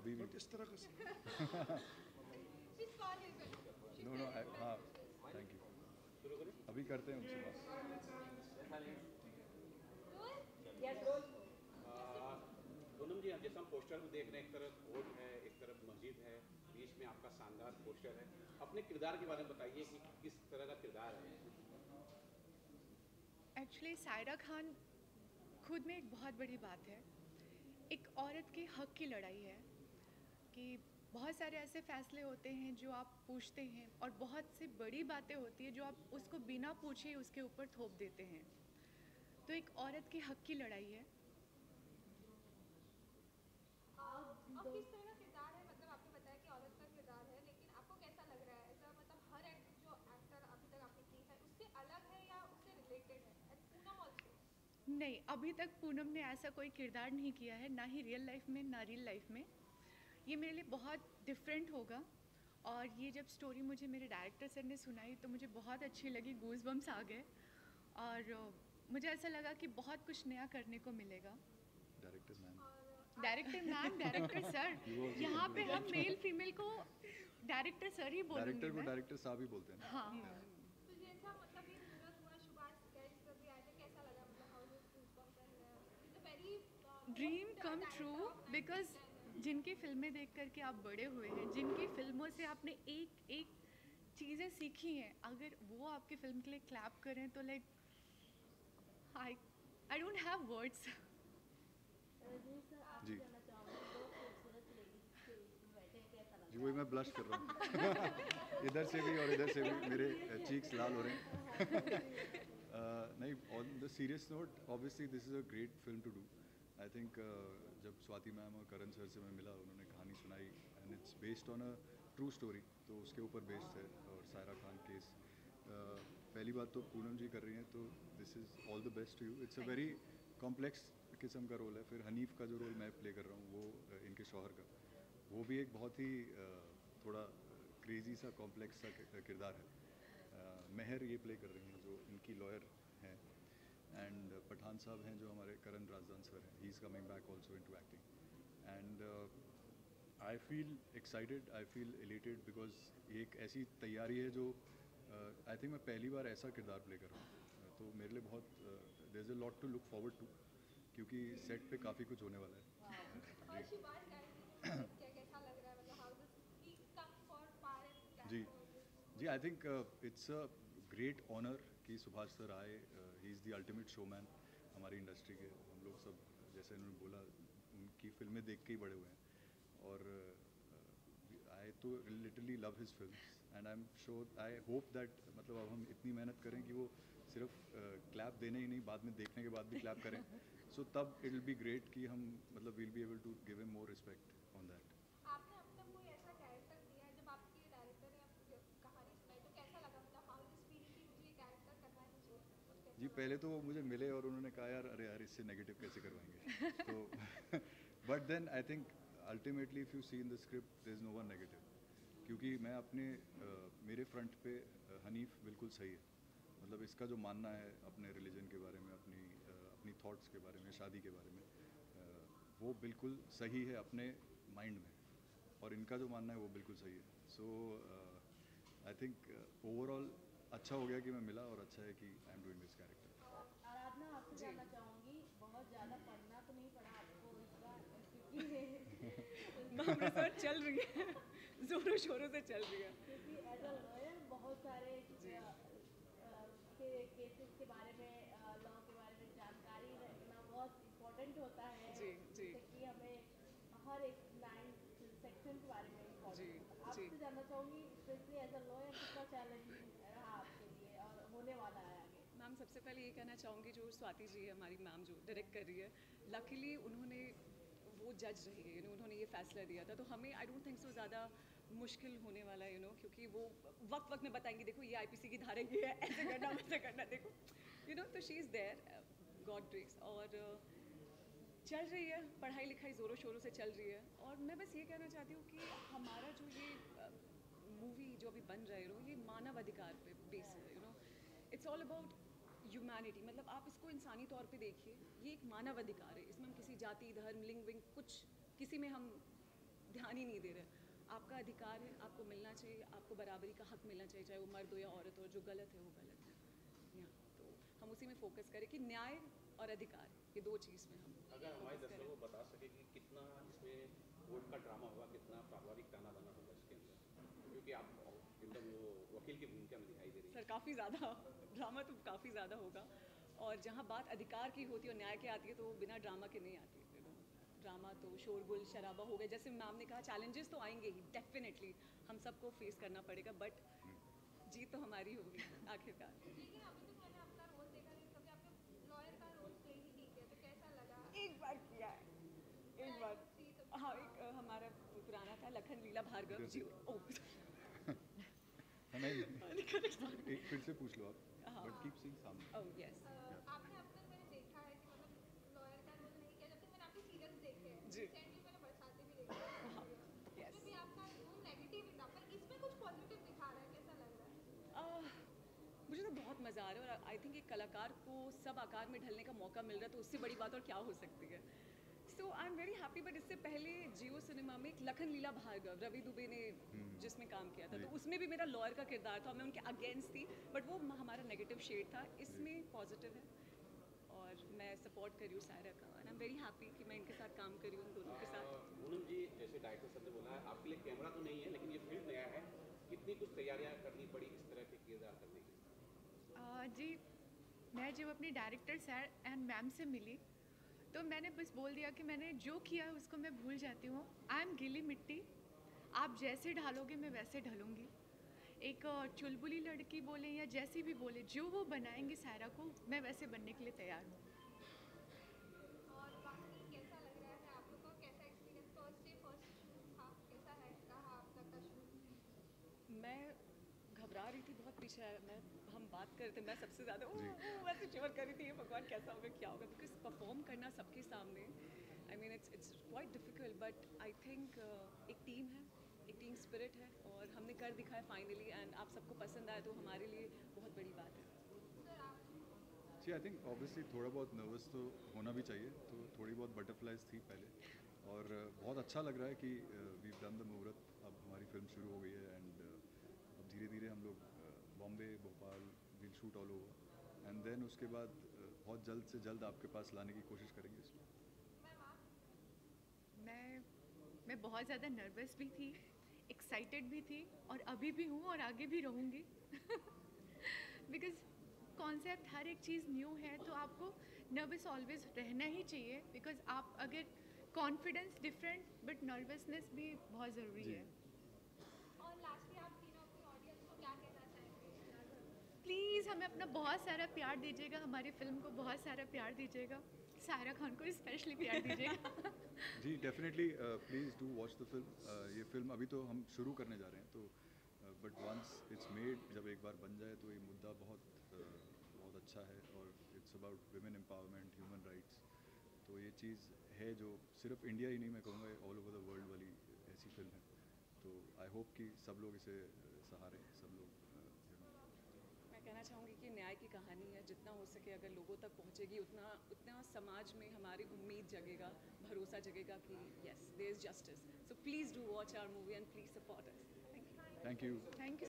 अभी भी किस तरह का नो नो हाँ थैंक यू अभी करते हैं उनसे बात पूनम जी, जैसे हम पोस्टर में देख रहे हैं, एक तरफ कोर्ट है, एक तरफ मस्जिद है, बीच में आपका शानदार पोस्टर है। अपने किरदार के बारे में बताइए कि किस तरह का किरदार है। एक्चुअली सायरा खान खुद में एक बहुत बड़ी बात है। एक औरत के हक की लड़ाई है कि बहुत सारे ऐसे फैसले होते हैं जो आप पूछते हैं और बहुत सी बड़ी बातें होती है जो आप उसको बिना पूछे उसके ऊपर थोप देते हैं। तो एक औरत के हक की लड़ाई है। और किस तरह का किरदार है, मतलब आपने बताया कि औरत का किरदार है, लेकिन आपको कैसा लग रहा है? ऐसा मतलब हर जो एक्टर अभी तक आपने की है उससे अलग है या उससे रिलेटेड है? And Poonam also. नहीं, अभी तक पूनम ने ऐसा कोई किरदार नहीं किया है, ना ही रियल लाइफ में ना रियल लाइफ में। ये मेरे लिए बहुत डिफरेंट होगा। और ये जब स्टोरी मुझे मेरे डायरेक्टर सर ने सुनाई तो मुझे बहुत अच्छी लगी, गूज बम्स आ गए। और मुझे ऐसा लगा कि बहुत कुछ नया करने को मिलेगा। Director ma'am director ma'am, director sir, यहाँ पे हम मेल फीमेल को डायरेक्टर सर ही बोलूँगी डायरेक्टर को मैं। डायरेक्टर साहब ही बोलते हैं ना। हाँ। तो जैसा मतलब ये सूरज हुआ शुभाष गैस करके आए थे, कैसा लगा? मतलब how this goosebumps and it's a very dream come true, because जिनकी फिल्में देख करके आप बड़े हुए हैं, जिनकी फिल्मों से आपने एक एक चीज़ें सीखी हैं, अगर वो आपकी फिल्म के लिए क्लैप करें तो like I I don't have words. जी जी वही मैं ब्लश कर रहा हूँ इधर से भी और इधर से भी मेरे चीक्स लाल हो रहे हैं नहीं, on the serious note, obviously this is a great film to do. I think जब स्वाति मैम और करण सर से मैं मिला, उन्होंने कहानी सुनाई and it's based on a true story, तो उसके ऊपर बेस्ड है। और सायरा खान केस पहली बात तो पूनम जी कर रही हैं, तो this is all the best to you. It's a very complex किस्म का रोल है। फिर हनीफ का जो रोल मैं प्ले कर रहा हूँ वो इनके शौहर का, वो भी एक बहुत ही थोड़ा क्रेजी सा कॉम्प्लेक्स सा किरदार है। महर ये प्ले कर रही हैं जो इनकी लॉयर हैं। एंड पठान साहब हैं जो हमारे करण राजदान सर हैं, he is coming back also into acting. And I feel excited, I feel elated because एक ऐसी तैयारी है जो आई थिंक मैं पहली बार ऐसा किरदार प्ले कर रहा हूँ। तो मेरे लिए बहुत there is a lot to look forward to, क्योंकि सेट पे काफ़ी कुछ होने वाला है। और शुभाष गैस क्या कैसा लग रहा है? मतलब how this he come for पार एंड जी जी, I think it's a great honour कि सुभाष सर आए। He is the ultimate showman हमारी इंडस्ट्री के। हम लोग सब, जैसे उन्होंने बोला, उनकी फिल्में देख के ही बड़े हुए हैं। और आई तो literally love his films and I am sure, I hope that मतलब अब हम इतनी मेहनत करें कि वो सिर्फ क्लैप देने ही नहीं, बाद में देखने के बाद भी क्लैप करें। सो तब इट विल बी ग्रेट कि हम मतलब will be able to give him more respect on that. आपने अब तक कोई ऐसा कैरेक्टर दिया है, जब आपके डायरेक्टर ने आपको कहानी सुनाई तो कैसा लगा? मतलब हाउ दिस फील कि मुझे ये कैरेक्टर करना है, मुझे कुछ कैसा जी, पहले तो वो मुझे मिले और उन्होंने कहा यार अरे यार इससे नेगेटिव कैसे करवाएंगे तो but then I think ultimately if you see in the script there is no one negative, क्योंकि मैं अपने मेरे फ्रंट पे हनीफ बिल्कुल सही है। मतलब इसका जो मानना है अपने रिलीजन के बारे में, अपनी थॉट्स के बारे में, शादी के बारे में, वो बिल्कुल सही है अपने माइंड में, और इनका जो मानना है वो बिल्कुल सही है। सो आई थिंक ओवरऑल अच्छा हो गया कि मैं मिला, और अच्छा है कि I am doing this character. Aradhana, आपसे जानना चाहूँगी, बहुत ज़्यादा पढ़ना तो नहीं पड़ा आपको इस बार, क्योंकि मैम रिसर्च चल रही है, जोरों शोरों से चल रही है। क्योंकि एज अ लॉयर बहुत सारे केसेस के बारे में, लॉ के बारे में जानकारी रखना बहुत इम्पोर्टेंट होता है। जी, जी। जैसे कि हमें हर एक लाइन सेक्शन के बारे में जी, इम्पोर्टेंट होता है। जी। आपसे जानना चाहूँगी स्पेशली एज अ लॉयर कितना चैलेंजिंग रहा आपके लिए और होने वाला है आगे? मैम, सबसे पहले ये कहना चाहूँगी, जो स्वाति जी है हमारी मैम जो डायरेक्ट कर रही है, लकीली उन्होंने वो जज रही है, उन्होंने ये फैसला दिया था, तो हमें आई डोंट थिंक सो ज़्यादा मुश्किल होने वाला है, क्योंकि वो वक्त वक्त में बताएंगी देखो ये आईपीसी की धारा ये है, ऐसे करना वैसे करना, देखो तो she is there, God grace. और चल रही है पढ़ाई लिखाई, ज़ोरों शोरों से चल रही है। और मैं बस ये कहना चाहती हूँ कि हमारा जो ये मूवी जो अभी बन रहा है, ये मानव अधिकार पे बेस है, इट्स ऑल अबाउट ह्यूमैनिटी। मतलब आप इसको इंसानी तौर पे देखिए, ये एक मानव अधिकार है, इसमें हम किसी जाति, धर्म, लिंग विंग कुछ किसी में हम ध्यान ही नहीं दे रहे। आपका अधिकार है, आपको मिलना चाहिए, आपको बराबरी का हक मिलना चाहिए, चाहे वो मर्द हो या औरत हो। जो गलत है वो गलत है। या तो हम उसी में फोकस करें कि न्याय और अधिकार, ये दो चीज़ में हम अगर हमारे focus दर्शकों को बता सके कि कितना इसमें कोर्ट का ड्रामा होगा, कितना पारिवारिक ताना बाना होगा इसके अंदर, क्योंकि आप एकदम वो वकील की भूमिका में दिखाई दे रही है। सर काफ़ी ज़्यादा ड्रामा तो काफ़ी ज़्यादा होगा। और जहाँ बात अधिकार की होती है और न्याय की आती है तो बिना ड्रामा के नहीं आती। ड्रामा तो शोरगुल शराबा हो गया, जैसे मैम ने कहा चैलेंजेस तो आएंगे ही, डेफिनेटली हम सबको फेस करना पड़ेगा, बट जीत तो हमारी होगी आखिरकार। लेकिन अभी तक मैंने आपका रोल देखा नहीं, कभी आपने लॉयर का रोल प्ले ही नहीं किया, तो कैसा लगा? एक बार किया है, एक बार। हाँ, एक हमारा पुराना था लखन लीला भार्गव जी। ओ नहीं एक फिर से पूछ लो आप, हाँ। बट कीप सीइंग सामने। ओह यस आपने अब तक मैंने देखा है कि मतलब लॉयर का रोल नहीं किया, जब तक मैंने आपके सीरियल्स देखे हैं। जी। रिसेंटली मैंने बरसाती भी देखी है। यस। उसमें भी आपका रोल नेगेटिव ही था, पर इसमें कुछ पॉजिटिव दिखा रहा है, कैसा लग रहा है? मुझे तो बहुत मज़ा आ रहा है और आई थिंक एक कलाकार को सब आकार में ढलने का मौका मिल रहा है, तो उससे बड़ी बात और क्या हो सकती है। So I am very happy. But इससे पहले जियो सिनेमा में एक लखन लीला भार्गव रवि दुबे ने जिसमें काम किया था, तो उसमें भी मेरा लॉयर का किरदार था, मैं उनके अगेंस्ट थी, बट वो हमारा नेगेटिव शेड था। इसमें पॉजिटिव है और मैं सपोर्ट कर रही हूँ सायरा का, and I am very happy कि मैं इनके साथ काम करी हूँ, उन दोनों के साथ। पूनम जी, जैसे डायरेक्टर साहब ने बोला है आपके लिए कैमरा तो नहीं है, लेकिन ये फिल्म नया है, कितनी कुछ तैयारियां करनी पड़ी इस तरह के किरदार करने की? जी, मैं जब अपनी डायरेक्टर सर एंड मैम से मिली तो मैंने बस बोल दिया कि मैंने जो किया उसको मैं भूल जाती हूँ। आई एम गीली मिट्टी, आप जैसे ढालोगे मैं वैसे ढलूँगी। एक चुलबुली लड़की बोले या जैसी भी बोले, जो वो बनाएंगे सायरा को, मैं वैसे बनने के लिए तैयार हूँ। और बाकी कैसा लग रहा है आप लोग का, कैसा experience? First day first shoot था, कैसा है रहा आप तक का शूट? मैं घबरा रही थी बहुत पीछे, हम बात कर रहे थे, मैं सबसे ज़्यादा वैसे शिवर कर रही थी, ये भगवान कैसा होगा क्या होगा, बिकॉज परफॉर्म करना सबके सामने, I mean it's quite difficult, but I think एक टीम है, एक टीम स्पिरिट है और हमने कर दिखाया फाइनली, एंड आप सबको पसंद आया तो हमारे लिए बहुत बड़ी बात है। जी, आई थिंक ऑब्वियसली थोड़ा बहुत नर्वस तो होना भी चाहिए, तो थोड़ी बहुत बटरफ्लाइज थी पहले, और बहुत अच्छा लग रहा है कि वी डन द मुहूर्त, अब हमारी फिल्म शुरू हो गई है, एंड अब धीरे धीरे हम लोग Bombay, Bhopal will shoot all over, and then उसके बाद बहुत जल्द से जल्द आपके पास लाने की कोशिश करेंगे इसमें। मैं बहुत ज़्यादा नर्वस भी थी, एक्साइटेड भी थी, और अभी भी हूँ और आगे भी रहूँगी। बिकॉज कॉन्सेप्ट हर एक चीज़ न्यू है, तो आपको नर्वस ऑलवेज रहना ही चाहिए, बिकॉज आप अगर कॉन्फिडेंस डिफरेंट बट नर्वसनेस भी बहुत ज़रूरी जी। है। और लास्टली आप तीनों अपनी ऑडियंस को क्या कहना चाहेंगे? प्लीज़ हमें अपना बहुत सारा प्यार दीजिएगा, हमारी फिल्म को बहुत सारा प्यार दीजिएगा, सायरा खान को स्पेशली प्यार दीजिएगा। जी, definitely please do watch the film. ये फिल्म अभी तो हम शुरू करने जा रहे हैं, तो बट वंस इट्स मेड, जब एक बार बन जाए तो ये मुद्दा बहुत अच्छा है, और it's about women empowerment, human rights, तो ये चीज़ है जो सिर्फ इंडिया ही नहीं, मैं कहूँगा ऑल ओवर द वर्ल्ड वाली ऐसी फिल्म है, तो आई होप कि सब लोग इसे सहारें, सब लोग मैं कहना चाहूँगी कि न्याय की कहानी है, जितना हो सके अगर लोगों तक पहुँचेगी उतना समाज में हमारी उम्मीद जगेगा, भरोसा जगेगा कि yes there is justice. So please do watch our movie and please support us. Thank you. Thank you.